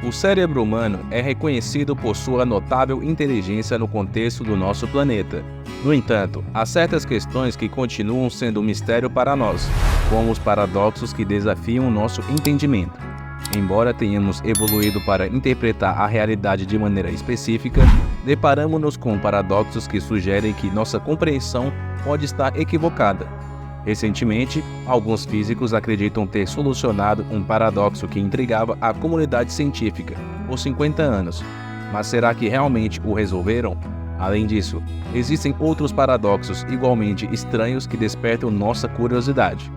O cérebro humano é reconhecido por sua notável inteligência no contexto do nosso planeta. No entanto, há certas questões que continuam sendo um mistério para nós, como os paradoxos que desafiam o nosso entendimento. Embora tenhamos evoluído para interpretar a realidade de maneira específica, deparamos-nos com paradoxos que sugerem que nossa compreensão pode estar equivocada. Recentemente, alguns físicos acreditam ter solucionado um paradoxo que intrigava a comunidade científica por 50 anos. Mas será que realmente o resolveram? Além disso, existem outros paradoxos igualmente estranhos que despertam nossa curiosidade.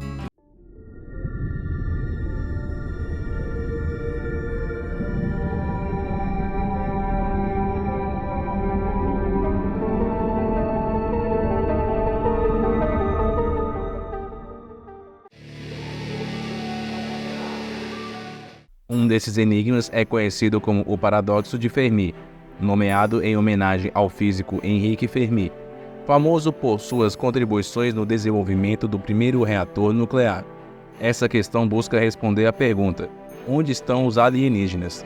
Um desses enigmas é conhecido como o paradoxo de Fermi, nomeado em homenagem ao físico Henrique Fermi, famoso por suas contribuições no desenvolvimento do primeiro reator nuclear. Essa questão busca responder à pergunta: onde estão os alienígenas?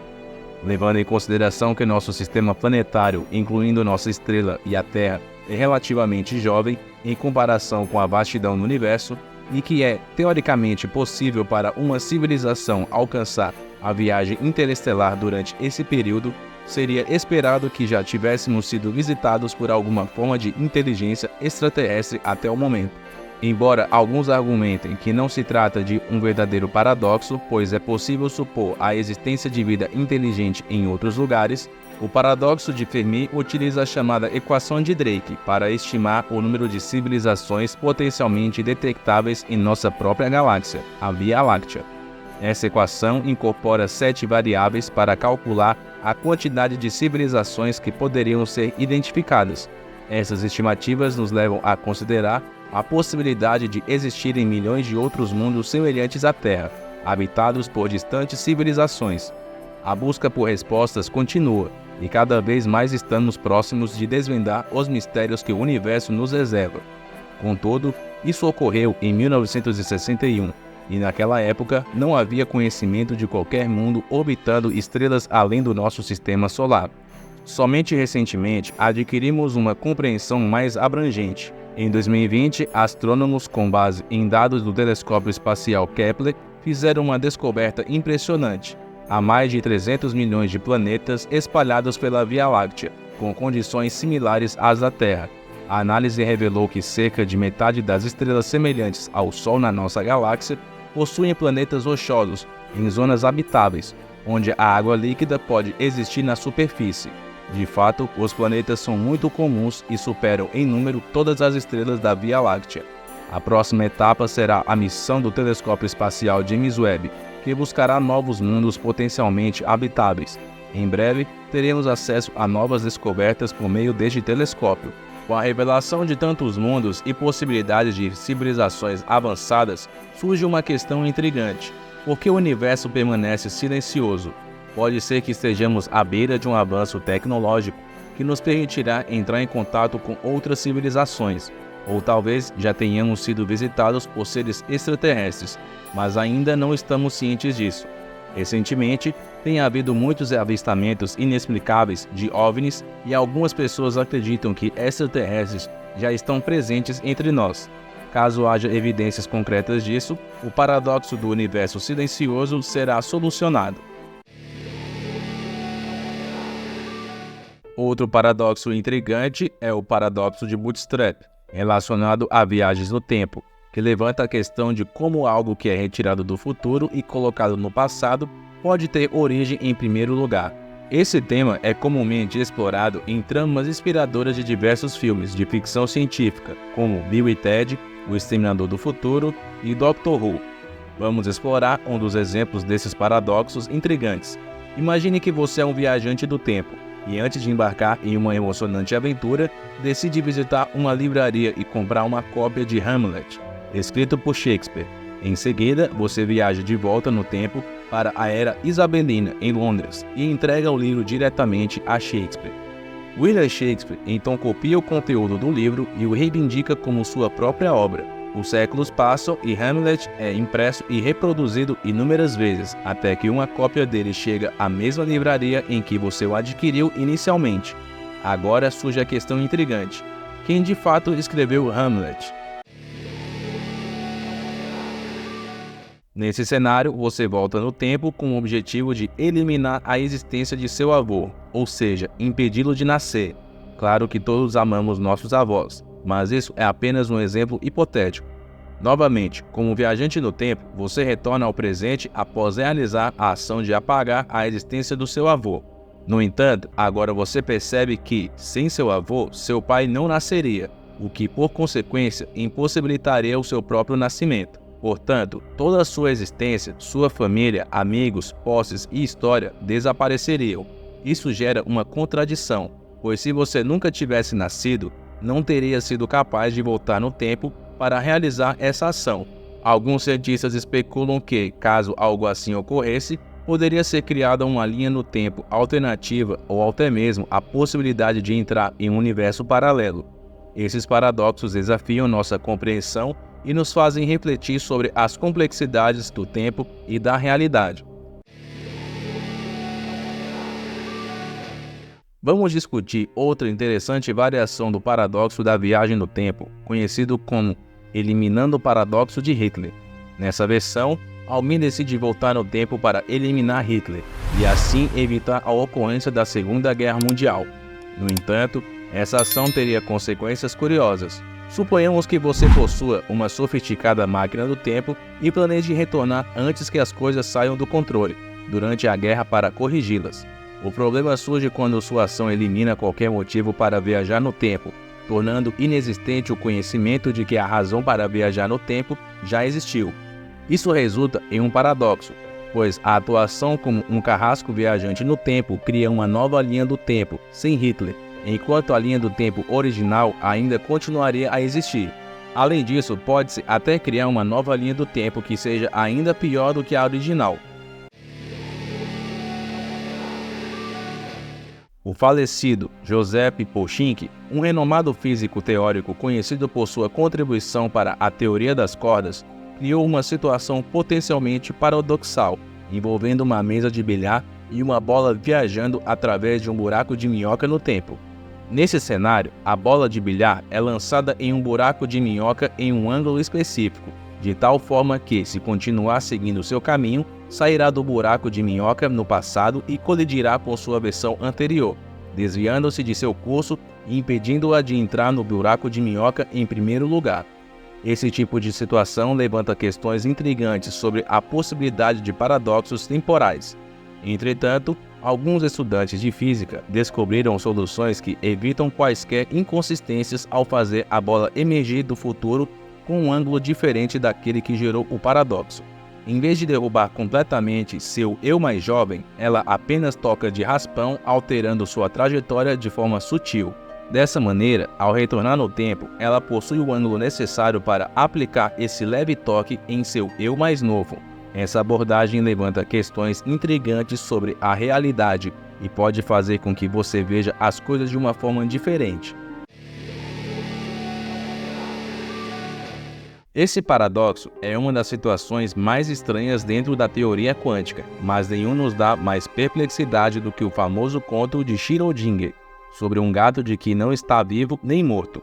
Levando em consideração que nosso sistema planetário, incluindo nossa estrela e a Terra, é relativamente jovem em comparação com a vastidão do universo, e que é teoricamente possível para uma civilização alcançar a viagem interestelar durante esse período, seria esperado que já tivéssemos sido visitados por alguma forma de inteligência extraterrestre até o momento. Embora alguns argumentem que não se trata de um verdadeiro paradoxo, pois é possível supor a existência de vida inteligente em outros lugares, o paradoxo de Fermi utiliza a chamada equação de Drake para estimar o número de civilizações potencialmente detectáveis em nossa própria galáxia, a Via Láctea. Essa equação incorpora 7 variáveis para calcular a quantidade de civilizações que poderiam ser identificadas. Essas estimativas nos levam a considerar a possibilidade de existirem milhões de outros mundos semelhantes à Terra, habitados por distantes civilizações. A busca por respostas continua, e cada vez mais estamos próximos de desvendar os mistérios que o universo nos reserva. Contudo, isso ocorreu em 1961, e naquela época não havia conhecimento de qualquer mundo orbitando estrelas além do nosso sistema solar. Somente recentemente adquirimos uma compreensão mais abrangente. Em 2020, astrônomos com base em dados do telescópio espacial Kepler fizeram uma descoberta impressionante. Há mais de 300 milhões de planetas espalhados pela Via Láctea, com condições similares às da Terra. A análise revelou que cerca de metade das estrelas semelhantes ao Sol na nossa galáxia possuem planetas rochosos, em zonas habitáveis, onde a água líquida pode existir na superfície. De fato, os planetas são muito comuns e superam em número todas as estrelas da Via Láctea. A próxima etapa será a missão do telescópio espacial James Webb, que buscará novos mundos potencialmente habitáveis. Em breve, teremos acesso a novas descobertas por meio deste telescópio. Com a revelação de tantos mundos e possibilidades de civilizações avançadas, surge uma questão intrigante. Por que o universo permanece silencioso? Pode ser que estejamos à beira de um avanço tecnológico que nos permitirá entrar em contato com outras civilizações, ou talvez já tenhamos sido visitados por seres extraterrestres, mas ainda não estamos cientes disso. Recentemente, tem havido muitos avistamentos inexplicáveis de OVNIs e algumas pessoas acreditam que extraterrestres já estão presentes entre nós. Caso haja evidências concretas disso, o paradoxo do universo silencioso será solucionado. Outro paradoxo intrigante é o paradoxo de Bootstrap, relacionado a viagens no tempo, que levanta a questão de como algo que é retirado do futuro e colocado no passado pode ter origem em primeiro lugar. Esse tema é comumente explorado em tramas inspiradoras de diversos filmes de ficção científica, como Bill e Ted, O Exterminador do Futuro e Doctor Who. Vamos explorar um dos exemplos desses paradoxos intrigantes. Imagine que você é um viajante do tempo e, antes de embarcar em uma emocionante aventura, decide visitar uma livraria e comprar uma cópia de Hamlet, escrito por Shakespeare. Em seguida, você viaja de volta no tempo para a era isabelina em Londres e entrega o livro diretamente a Shakespeare. William Shakespeare então copia o conteúdo do livro e o reivindica como sua própria obra. Os séculos passam e Hamlet é impresso e reproduzido inúmeras vezes, até que uma cópia dele chega à mesma livraria em que você o adquiriu inicialmente. Agora surge a questão intrigante: quem de fato escreveu Hamlet? Nesse cenário, você volta no tempo com o objetivo de eliminar a existência de seu avô, ou seja, impedi-lo de nascer. Claro que todos amamos nossos avós, mas isso é apenas um exemplo hipotético. Novamente, como viajante no tempo, você retorna ao presente após realizar a ação de apagar a existência do seu avô. No entanto, agora você percebe que, sem seu avô, seu pai não nasceria, o que, por consequência, impossibilitaria o seu próprio nascimento. Portanto, toda a sua existência, sua família, amigos, posses e história desapareceriam. Isso gera uma contradição, pois se você nunca tivesse nascido, não teria sido capaz de voltar no tempo para realizar essa ação. Alguns cientistas especulam que, caso algo assim ocorresse, poderia ser criada uma linha no tempo alternativa ou até mesmo a possibilidade de entrar em um universo paralelo. Esses paradoxos desafiam nossa compreensão e nos fazem refletir sobre as complexidades do tempo e da realidade. Vamos discutir outra interessante variação do paradoxo da viagem no tempo, conhecido como eliminando o paradoxo de Hitler. Nessa versão, Almin decide voltar no tempo para eliminar Hitler e assim evitar a ocorrência da Segunda Guerra Mundial. No entanto, essa ação teria consequências curiosas. Suponhamos que você possua uma sofisticada máquina do tempo e planeje retornar antes que as coisas saiam do controle, durante a guerra para corrigi-las. O problema surge quando sua ação elimina qualquer motivo para viajar no tempo, tornando inexistente o conhecimento de que a razão para viajar no tempo já existiu. Isso resulta em um paradoxo, pois a atuação como um carrasco viajante no tempo cria uma nova linha do tempo, sem Hitler, enquanto a linha do tempo original ainda continuaria a existir. Além disso, pode-se até criar uma nova linha do tempo que seja ainda pior do que a original. O falecido Joseph Pochinki, um renomado físico teórico conhecido por sua contribuição para a teoria das cordas, criou uma situação potencialmente paradoxal, envolvendo uma mesa de bilhar e uma bola viajando através de um buraco de minhoca no tempo. Nesse cenário, a bola de bilhar é lançada em um buraco de minhoca em um ângulo específico, de tal forma que, se continuar seguindo seu caminho, sairá do buraco de minhoca no passado e colidirá com sua versão anterior, desviando-se de seu curso e impedindo-a de entrar no buraco de minhoca em primeiro lugar. Esse tipo de situação levanta questões intrigantes sobre a possibilidade de paradoxos temporais. Entretanto, alguns estudantes de física descobriram soluções que evitam quaisquer inconsistências ao fazer a bola emergir do futuro com um ângulo diferente daquele que gerou o paradoxo. Em vez de derrubar completamente seu eu mais jovem, ela apenas toca de raspão, alterando sua trajetória de forma sutil. Dessa maneira, ao retornar no tempo, ela possui o ângulo necessário para aplicar esse leve toque em seu eu mais novo. Essa abordagem levanta questões intrigantes sobre a realidade e pode fazer com que você veja as coisas de uma forma diferente. Esse paradoxo é uma das situações mais estranhas dentro da teoria quântica, mas nenhum nos dá mais perplexidade do que o famoso conto de Schrödinger, sobre um gato de que não está vivo nem morto.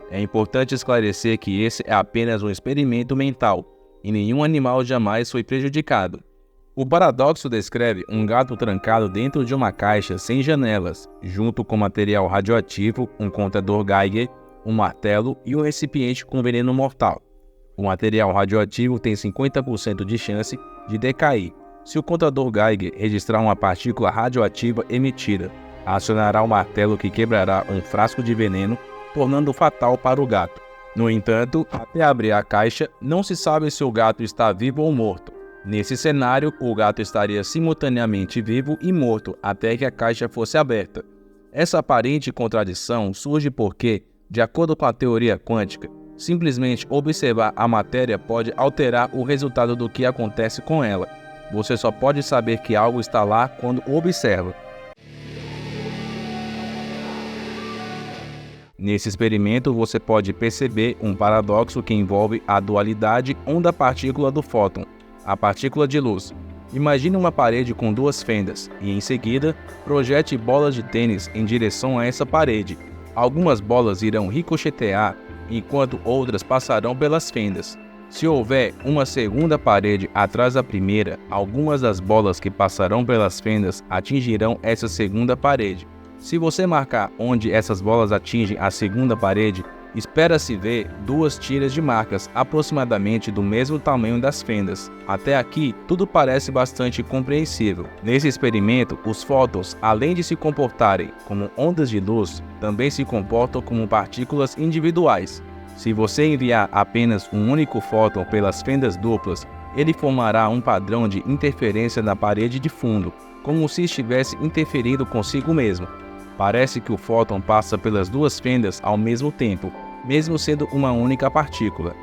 É importante esclarecer que esse é apenas um experimento mental, e nenhum animal jamais foi prejudicado. O paradoxo descreve um gato trancado dentro de uma caixa sem janelas, junto com material radioativo, um contador Geiger, um martelo e um recipiente com veneno mortal. O material radioativo tem 50% de chance de decair. Se o contador Geiger registrar uma partícula radioativa emitida, acionará o martelo que quebrará um frasco de veneno, tornando fatal para o gato. No entanto, até abrir a caixa, não se sabe se o gato está vivo ou morto. Nesse cenário, o gato estaria simultaneamente vivo e morto até que a caixa fosse aberta. Essa aparente contradição surge porque, de acordo com a teoria quântica, simplesmente observar a matéria pode alterar o resultado do que acontece com ela. Você só pode saber que algo está lá quando o observa. Nesse experimento, você pode perceber um paradoxo que envolve a dualidade onda-partícula do fóton, a partícula de luz. Imagine uma parede com duas fendas e, em seguida, projete bolas de tênis em direção a essa parede. Algumas bolas irão ricochetear, enquanto outras passarão pelas fendas. Se houver uma segunda parede atrás da primeira, algumas das bolas que passarão pelas fendas atingirão essa segunda parede. Se você marcar onde essas bolas atingem a segunda parede, espera-se ver duas tiras de marcas aproximadamente do mesmo tamanho das fendas. Até aqui, tudo parece bastante compreensível. Nesse experimento, os fótons, além de se comportarem como ondas de luz, também se comportam como partículas individuais. Se você enviar apenas um único fóton pelas fendas duplas, ele formará um padrão de interferência na parede de fundo, como se estivesse interferindo consigo mesmo. Parece que o fóton passa pelas duas fendas ao mesmo tempo, mesmo sendo uma única partícula.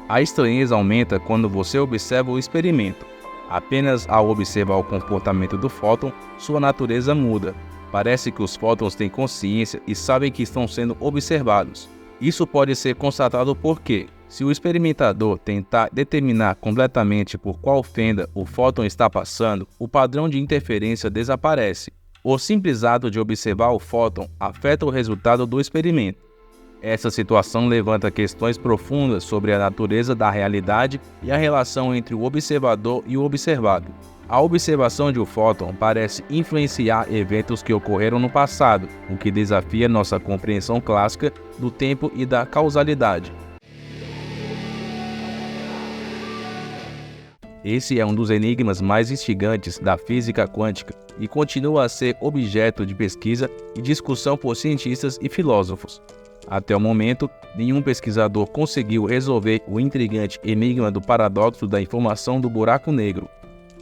A estranheza aumenta quando você observa o experimento. Apenas ao observar o comportamento do fóton, sua natureza muda. Parece que os fótons têm consciência e sabem que estão sendo observados. Isso pode ser constatado porque, se o experimentador tentar determinar completamente por qual fenda o fóton está passando, o padrão de interferência desaparece. O simples ato de observar o fóton afeta o resultado do experimento. Essa situação levanta questões profundas sobre a natureza da realidade e a relação entre o observador e o observado. A observação de um fóton parece influenciar eventos que ocorreram no passado, o que desafia nossa compreensão clássica do tempo e da causalidade. Esse é um dos enigmas mais instigantes da física quântica e continua a ser objeto de pesquisa e discussão por cientistas e filósofos. Até o momento, nenhum pesquisador conseguiu resolver o intrigante enigma do paradoxo da informação do buraco negro.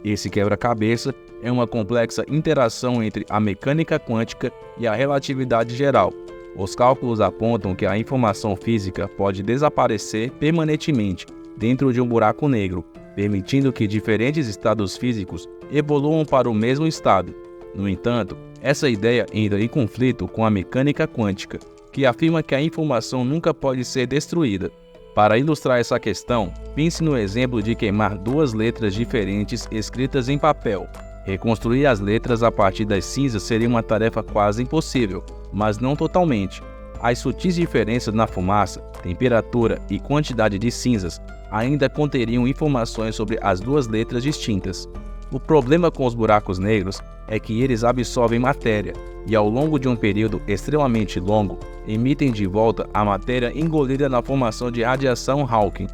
Esse quebra-cabeça é uma complexa interação entre a mecânica quântica e a relatividade geral. Os cálculos apontam que a informação física pode desaparecer permanentemente dentro de um buraco negro, permitindo que diferentes estados físicos evoluam para o mesmo estado. No entanto, essa ideia entra em conflito com a mecânica quântica, que afirma que a informação nunca pode ser destruída. Para ilustrar essa questão, pense no exemplo de queimar duas letras diferentes escritas em papel. Reconstruir as letras a partir das cinzas seria uma tarefa quase impossível, mas não totalmente. As sutis diferenças na fumaça, temperatura e quantidade de cinzas ainda conteriam informações sobre as duas letras distintas. O problema com os buracos negros é que eles absorvem matéria e, ao longo de um período extremamente longo, emitem de volta a matéria engolida na formação de radiação Hawking.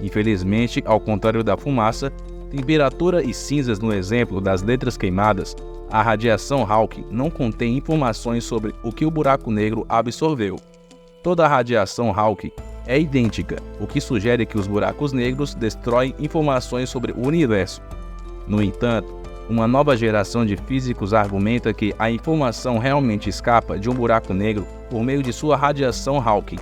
Infelizmente, ao contrário da fumaça, temperatura e cinzas no exemplo das letras queimadas, a radiação Hawking não contém informações sobre o que o buraco negro absorveu. Toda a radiação Hawking é idêntica, o que sugere que os buracos negros destroem informações sobre o universo. No entanto, uma nova geração de físicos argumenta que a informação realmente escapa de um buraco negro por meio de sua radiação Hawking.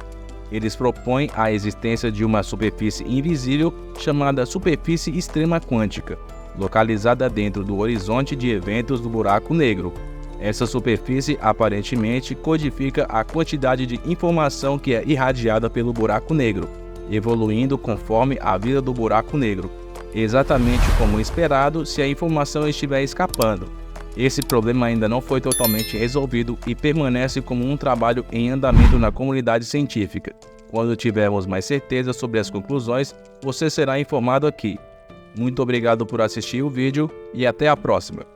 Eles propõem a existência de uma superfície invisível chamada superfície extrema quântica, localizada dentro do horizonte de eventos do buraco negro. Essa superfície aparentemente codifica a quantidade de informação que é irradiada pelo buraco negro, evoluindo conforme a vida do buraco negro, exatamente como esperado se a informação estiver escapando. Esse problema ainda não foi totalmente resolvido e permanece como um trabalho em andamento na comunidade científica. Quando tivermos mais certeza sobre as conclusões, você será informado aqui. Muito obrigado por assistir o vídeo e até a próxima!